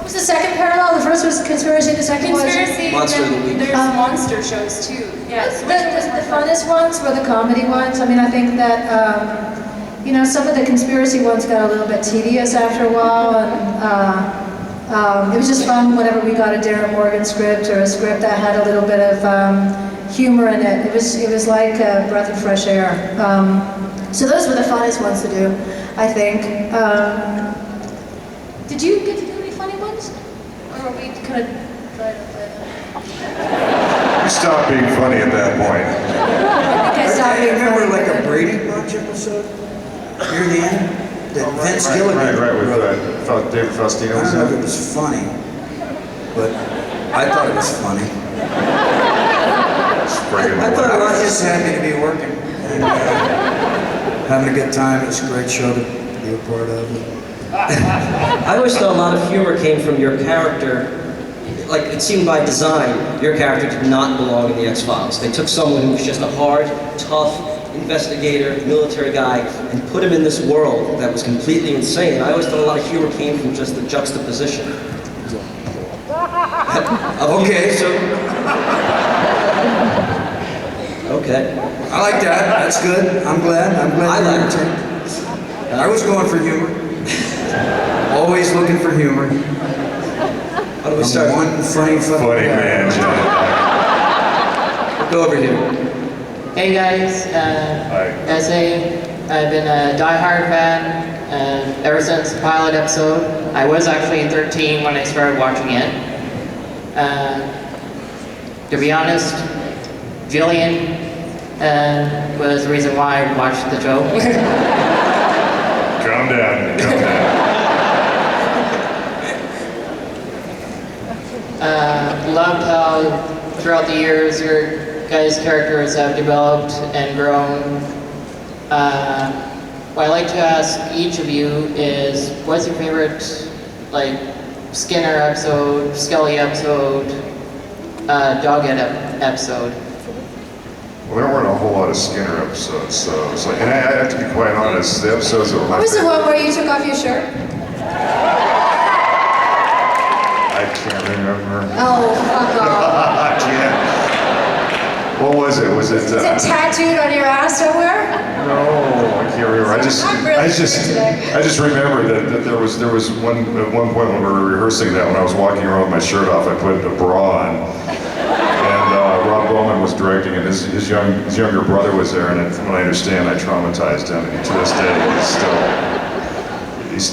was the second parallel? The first was conspiracy, the second Conspiracy, Monster of the and Week. then there's monster shows too. Yes. The funnest ones were the comedy ones. I mean, I think that, you know, some of the conspiracy ones got a little bit tedious after a while, and it was just fun whenever we got a Darren Morgan script or a script that had a little bit of humor in it. It was like a breath of fresh air. So those were the funnest ones to do, I think. Did you get to do any funny ones? Or we kind of tried to play them? You stopped being funny at that point. I think I stopped being remember funny, like but a Brady Bunch episode near the end that Vince Gilligan Right, with wrote. David Faustino. I don't know if it was funny, but I thought it was funny. I thought I was just happy to be working and having a good time. It was a great show to be a part of. I always thought a lot of humor came from your character. Like, it seemed by design, your character did not belong in the X-Files. They took someone who was just a hard, tough investigator, military guy, and put him in this world that was completely insane. I always thought a lot of humor came from just the juxtaposition. Okay. Okay. I like that. That's good. I'm glad. I like it. I was going for humor. Always looking for humor. How do we start? One funny Funny man, John. Go over here. Hey guys, SA, I've been a die-hard fan ever since the pilot episode. I was actually 13 when I started watching it. To be honest, Jillian was the reason why I watched the show. Calm down, calm down. Loved how throughout the years your guys' characters have developed and grown. What I'd like to ask each of you is, what's your favorite, like, Skinner episode, Scully episode, Doghead episode? Well, there weren't a whole lot of Skinner episodes, so it's like, and I have to be quite honest, the episodes that were what was the one where you took off your shirt? I can't remember. Oh, fuck off. I can't. What was it? Was it? Is it tattooed on your ass somewhere? No, I can't remember. I just remember that there was one at one point when we were rehearsing that when I was walking around with my shirt off, I put a bra on, and Rob Bowman was directing, and his younger brother was there, and from what I understand, I traumatized him, and to this day, it's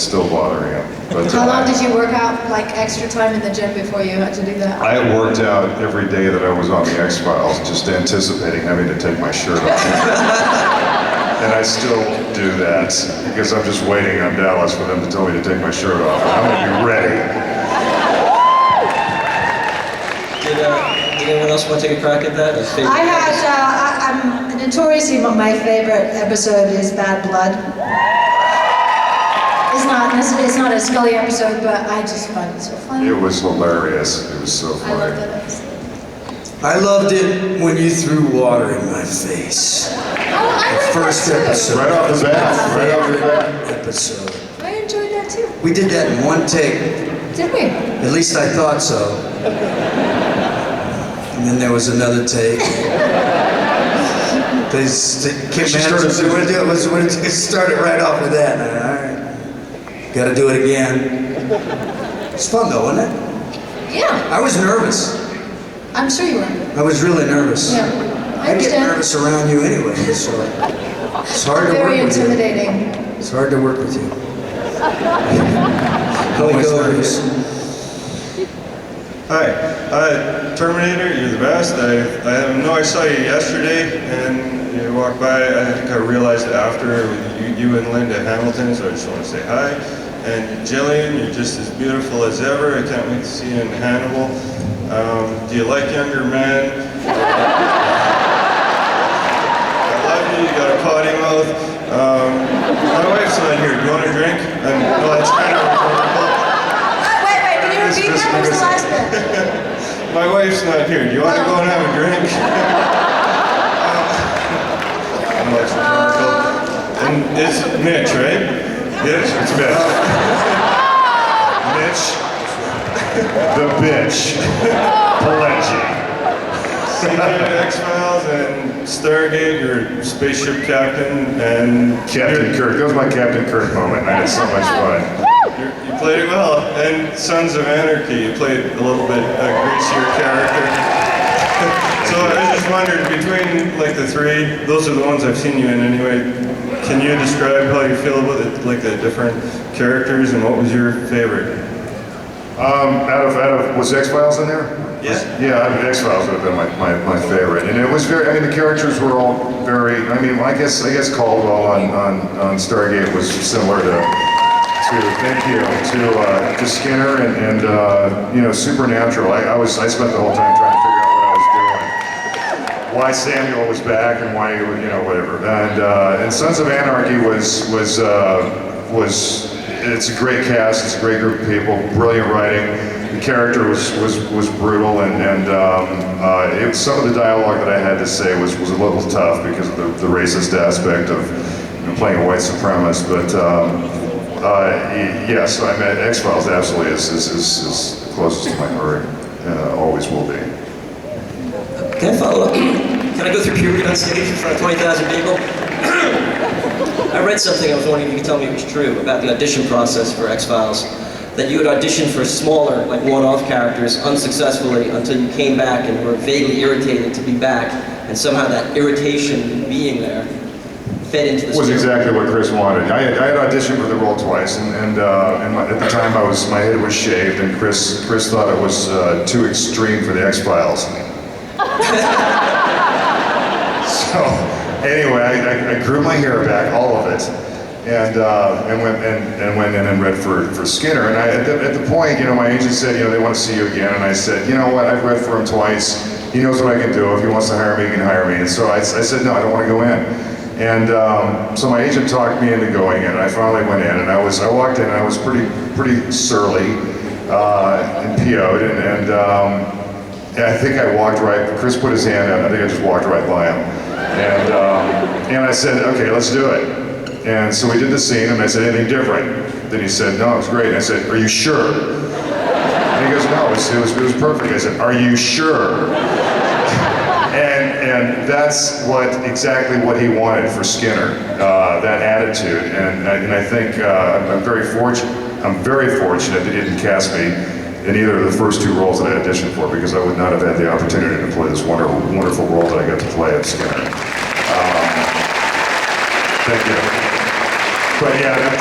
still bothering him. But, How long did you work out, like, extra time in the gym before you had to do that? I worked out every day that I was on the X-Files, just anticipating having to take my shirt off. And I still do that, because I'm just waiting on Dallas for them to tell me to take my shirt off. And I'm going to be ready. Did anyone else want to take a crack at that? I'm notoriously, my favorite episode is Bad Blood. It's not a Scully episode, but I just find it so funny. It was hilarious. It was so I funny. love that episode. I loved it when you threw water in my face. Oh, I like First that too. episode. Right off the bat. Right off the bat. Episode. I enjoyed that too. We did that in one take. Did we? At least I thought so. And then there was another take. They came She back and said, "What to do?" It started right off with that. And I, all right, got to do it again. It's fun though, wasn't it? Yeah, I was nervous. I'm sure you were. I was really nervous. Yeah, I I get understand. nervous around you anyway, so it's hard to work Very with you. intimidating. It's hard to work with you. How we go? Hi, Terminator, you're the best. I know I saw you yesterday and you walked by. I think I realized after you and Linda Hamilton, so I just want to say hi. And Jillian, you're just as beautiful as ever. I can't wait to see you in Hannibal. Do you like younger men? I love you, you got a potty mouth. My wife's not here. Do you want a drink? No, that's kind of rhetorical. Wait, can you repeat that? What was the last bit? My wife's not here. Do you want to go and have a drink? I know it's rhetorical. And it's Mitch, right? Yes, it's Mitch. The bitch. Pelagie. So you did X-Files and Stargate, your spaceship captain, and Captain Kirk. That was my Captain Kirk moment, and I had so much fun. you played it well. And Sons of Anarchy, you played a little bit greasier character. So I just wondered, between like the three, those are the ones I've seen you in anyway. Can you describe how you feel about it, like the different characters, and what was your favorite? Was X-Files in there? Yeah, X-Files would have been my favorite. And it was very, I mean, the characters were all very, I mean, I guess Caldwell on Stargate was similar to Skinner and you know, Supernatural. I spent the whole time trying to figure out what I was doing. Why Samuel was back and why, you know, whatever. And Sons of Anarchy was it's a great cast, it's a great group of people, brilliant writing. The character was brutal, and some of the dialogue that I had to say was a little tough because of the racist aspect of, you know, playing a white supremacist. But yes, I mean, X-Files absolutely is closest to my heart, always will be. Can I follow up? Can I go through puberty on stage in front of 20,000 people? I read something, I was wondering if you could tell me it was true, about the audition process for X-Files. That you would audition for smaller, like one-off characters unsuccessfully until you came back and were vaguely irritated to be back, and somehow that irritation being there fed into the story. Was exactly what Chris wanted. I had auditioned for the role twice, and at the time my head was shaved, and Chris thought it was too extreme for the X-Files. So anyway, I grew my hair back, all of it. And went in and read for Skinner. And at the point, you know, my agent said, you know, they want to see you again. And I said, you know what, I've read for him twice. He knows what I can do. If he wants to hire me, he can hire me. And so I said, no, I don't want to go in. And so my agent talked me into going in. And I finally went in, and I walked in, and I was pretty surly and PO'd. And I think I walked right. Chris put his hand out. I think I just walked right by him. And I said, okay, let's do it. And so we did the scene, and I said, anything different? Then he said, no, it was great. And I said, are you sure? And he goes, no, it was perfect. I said, are you sure? and that's exactly what he wanted for Skinner, that attitude. And I think I'm very fortunate that he didn't cast me in either of the first two roles that I auditioned for, because I would not have had the opportunity to play this wonderful role that I got to play at Skinner. Thank you. But yeah, that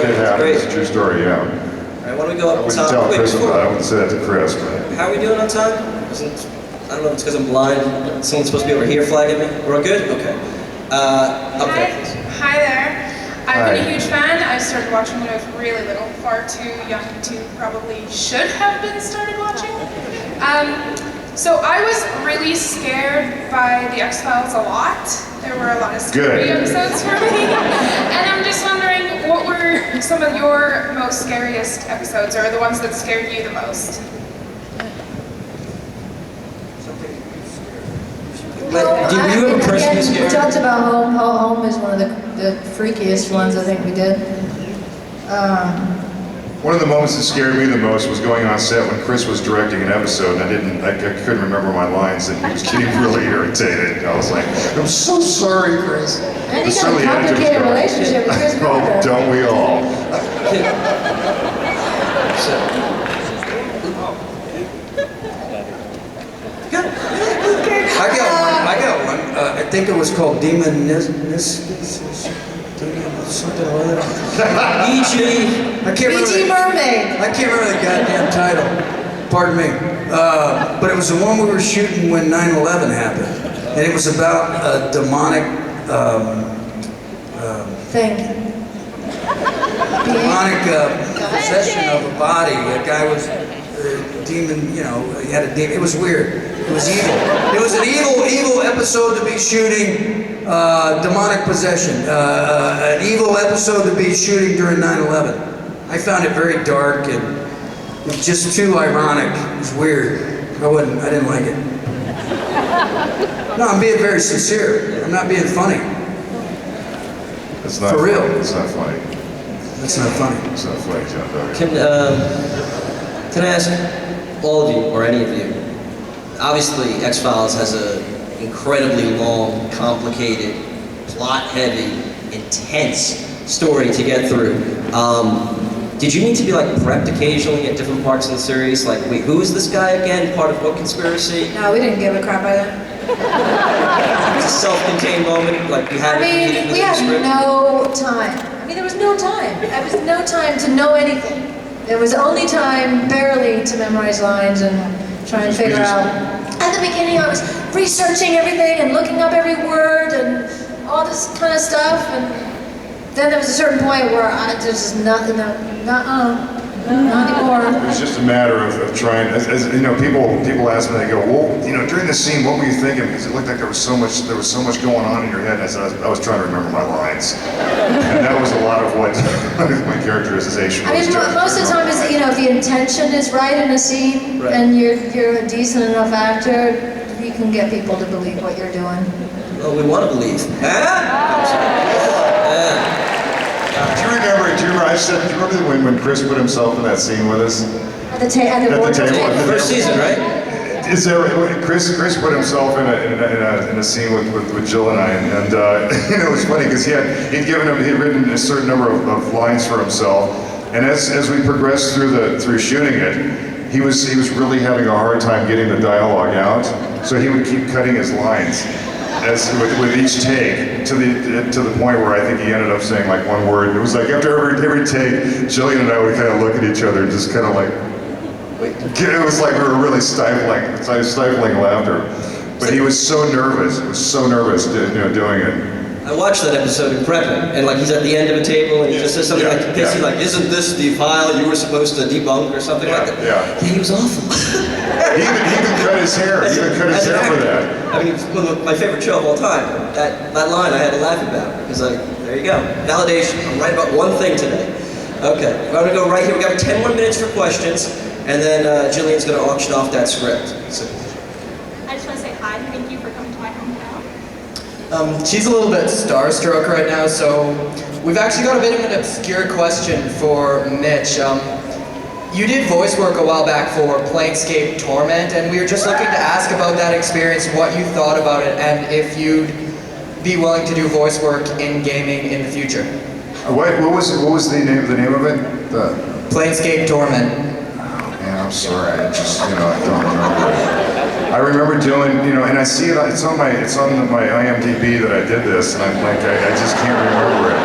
did happen. It's a true story, yeah. All right, why don't we go I up wouldn't top? tell Wait, Chris before- about it. I wouldn't say that to Chris. But How are we doing on time? I don't know if it's because I'm blind. Someone's supposed to be over here flagging me. We're all good? Okay. Up there, please. Hi there. I've Hi. been a huge fan. I started watching when I was really little, far too young to probably should have been started watching. So I was really scared by the X-Files a lot. There were a lot of scary episodes for me. And I'm just wondering, what were some of your most scariest episodes, or the ones that scared you the most? But do you have a person who's We scared? talked about Home. Home is one of the freakiest ones I think we did. one of the moments that scared me the most was going on set when Chris was directing an episode, and I couldn't remember my lines, and he was getting really irritated. I was like, I'm so sorry, Chris. And you got a complicated relationship with Chris Oh, Carter. don't we all? I got one. I think it was called Demon something or other. E.G. I can't remember. BG Mermaid. I can't remember the goddamn title. Pardon me. But it was the one we were shooting when 9/11 happened, and it was about a demonic. Thing. Demonic possession of a body. A guy was a demon, you know, he had a demon. It was weird. It was evil. It was an evil episode to be shooting, demonic possession. An evil episode to be shooting during 9/11. I found it very dark and it was just too ironic. It was weird. I didn't like it. No, I'm being very sincere. I'm not being funny. It's not For real. Funny. It's not funny. That's not funny. It's not funny, John Duggan. Can I ask all of you, or any of you, obviously X-Files has an incredibly long, complicated, plot-heavy, intense story to get through. Did you need to be like prepped occasionally at different parts of the series? Like, wait, who is this guy again? Part of what conspiracy? No, we didn't give a crap by then. It's a self-contained moment, like you had I mean, it we within the had script? no time. I mean, there was no time. There was no time to know anything. There was only time, barely, to memorize lines and try and figure out. At the beginning, I was researching everything and looking up every word and all this kind of stuff. And then there was a certain point where I just not anymore. It was just a matter of trying, as you know, people ask me, they go, well, you know, during the scene, what were you thinking? Because it looked like there was so much going on in your head. And I said, I was trying to remember my lines. And that was a lot of what my characterization was. I mean, most of the time is that, you know, if the intention is right in a scene and you're a decent enough actor, you can get people to believe what you're doing. Well, we want to believe. Do you remember? I said, do you remember when Chris put himself in that scene with us? At the table. First season, right? Is there, Chris put himself in a scene with Jill and I, and it was funny because he'd written a certain number of lines for himself, and as we progressed through shooting it, he was really having a hard time getting the dialogue out, so he would keep cutting his lines. With each take, to the point where I think he ended up saying like one word. It was like after every take, Jillian and I would kind of look at each other and just kind of like, it was like we were really stifling laughter. But he was so nervous, doing it. I watched that episode in prepping, and like he's at the end of a table and he just says something like, basically like, isn't this the file you were supposed to debunk or something like that? Yeah. He was awful. He even cut his hair. He even cut his hair for that. I mean, it's one of my favorite show of all time. That line I had to laugh about because there you go. Validation. I'm right about one thing today. Okay, I'm gonna go right here. We got 10 more minutes for questions, and then Jillian's gonna auction off that script. So. I just want to say hi. Thank you for coming to my hometown. She's a little bit starstruck right now, so we've actually got a bit of an obscure question for Mitch. You did voice work a while back for Planescape Torment, and we were just looking to ask about that experience, what you thought about it, and if you'd be willing to do voice work in gaming in the future. What was the name of it? Planescape Torment. Man, I'm sorry. I don't remember it. I remember doing, and I see it. It's on my IMDb that I did this, and I'm like, I just can't remember it.